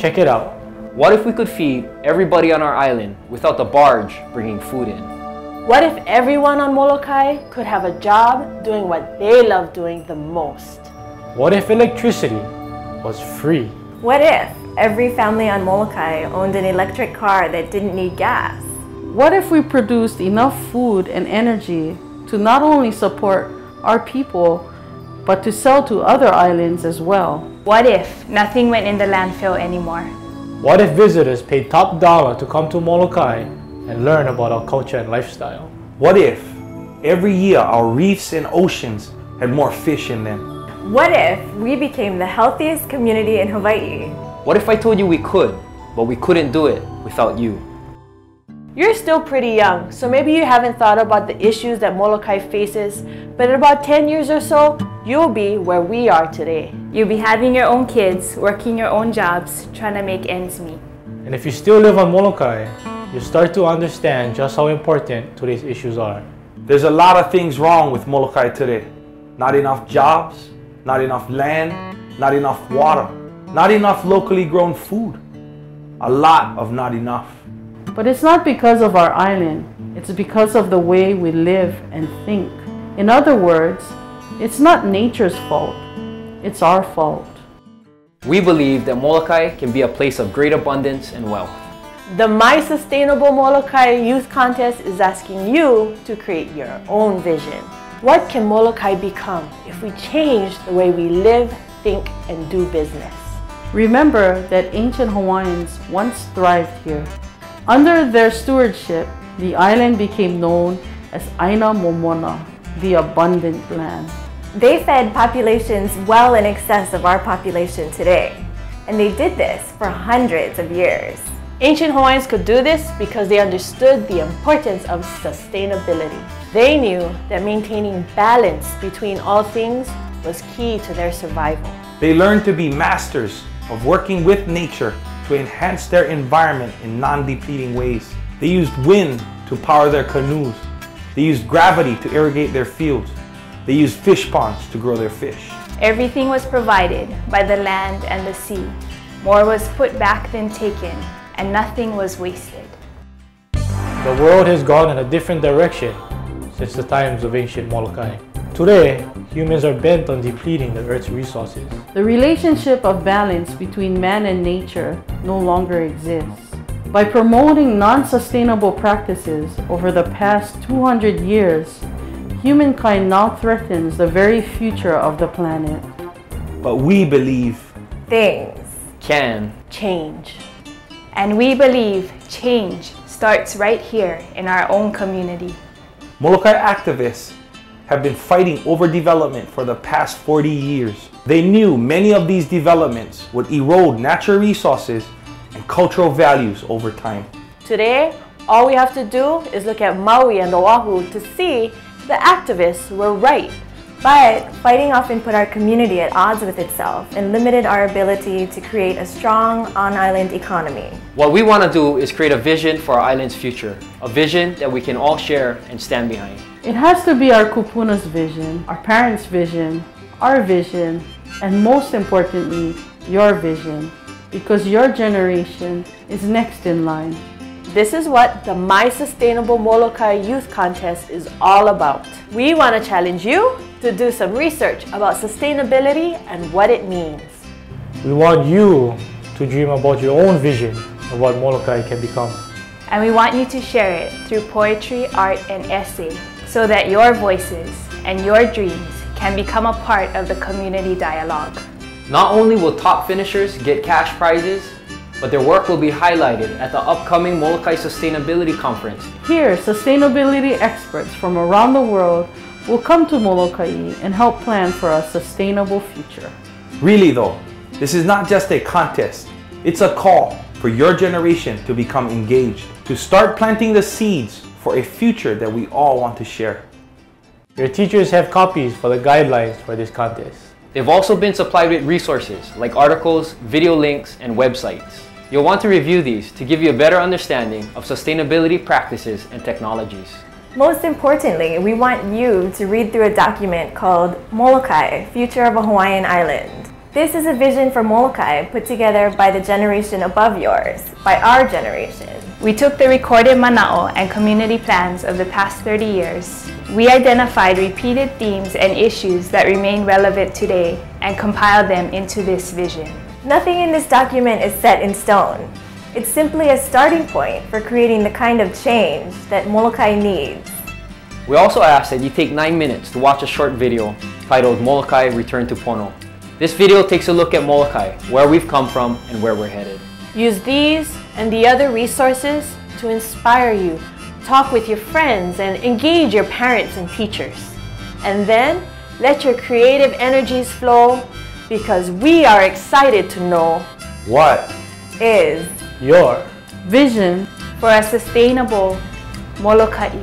Check it out. What if we could feed everybody on our island without the barge bringing food in? What if everyone on Molokai could have a job doing what they love doing the most? What if electricity was free? What if every family on Molokai owned an electric car that didn't need gas? What if we produced enough food and energy to not only support our people, but to sell to other islands as well? What if nothing went in the landfill anymore? What if visitors paid top dollar to come to Molokai and learn about our culture and lifestyle? What if every year our reefs and oceans had more fish in them? What if we became the healthiest community in Hawaii? What if I told you we could, but we couldn't do it without you? You're still pretty young, so maybe you haven't thought about the issues that Molokai faces, but in about 10 years or so, you'll be where we are today. You'll be having your own kids, working your own jobs, trying to make ends meet. And if you still live on Molokai, you start to understand just how important today's issues are. There's a lot of things wrong with Molokai today. Not enough jobs, not enough land, not enough water, not enough locally grown food. A lot of not enough. But it's not because of our island, it's because of the way we live and think. In other words, it's not nature's fault, it's our fault. We believe that Molokai can be a place of great abundance and wealth. The My Sustainable Molokai Youth Contest is asking you to create your own vision. What can Molokai become if we change the way we live, think, and do business? Remember that ancient Hawaiians once thrived here. Under their stewardship, the island became known as Aina Momona, the abundant land. They fed populations well in excess of our population today, and they did this for hundreds of years. Ancient Hawaiians could do this because they understood the importance of sustainability. They knew that maintaining balance between all things was key to their survival. They learned to be masters of working with nature to enhance their environment in non-depleting ways. They used wind to power their canoes. They used gravity to irrigate their fields. They used fish ponds to grow their fish. Everything was provided by the land and the sea. More was put back than taken, and nothing was wasted. The world has gone in a different direction since the times of ancient Molokai. Today, humans are bent on depleting the Earth's resources. The relationship of balance between man and nature no longer exists. By promoting non-sustainable practices over the past 200 years, humankind now threatens the very future of the planet. But we believe Things Can Change. And we believe change starts right here in our own community. Molokai activists have been fighting overdevelopment for the past 40 years. They knew many of these developments would erode natural resources and cultural values over time. Today, all we have to do is look at Maui and Oahu to see the activists were right. But fighting often put our community at odds with itself and limited our ability to create a strong on-island economy. What we want to do is create a vision for our island's future, a vision that we can all share and stand behind. It has to be our kupuna's vision, our parents' vision, our vision, and most importantly, your vision, because your generation is next in line. This is what the My Sustainable Molokai Youth Contest is all about. We want to challenge you to do some research about sustainability and what it means. We want you to dream about your own vision of what Molokai can become. And we want you to share it through poetry, art, and essay so that your voices and your dreams can become a part of the community dialogue. Not only will top finishers get cash prizes, but their work will be highlighted at the upcoming Molokai Sustainability Conference. Here, sustainability experts from around the world will come to Molokai and help plan for a sustainable future. Really though, this is not just a contest. It's a call for your generation to become engaged, to start planting the seeds for a future that we all want to share. Your teachers have copies for the guidelines for this contest. They've also been supplied with resources like articles, video links, and websites. You'll want to review these to give you a better understanding of sustainability practices and technologies. Most importantly, we want you to read through a document called Molokai, Future of a Hawaiian Island. This is a vision for Molokai put together by the generation above yours, by our generation. We took the recorded mana'o and community plans of the past 30 years. We identified repeated themes and issues that remain relevant today and compiled them into this vision. Nothing in this document is set in stone. It's simply a starting point for creating the kind of change that Molokai needs. We also ask that you take 9 minutes to watch a short video titled Molokai Return to Pono. This video takes a look at Molokai, where we've come from and where we're headed. Use these and the other resources to inspire you, talk with your friends, and engage your parents and teachers. And then let your creative energies flow, because we are excited to know What is Your Vision For a sustainable Molokai.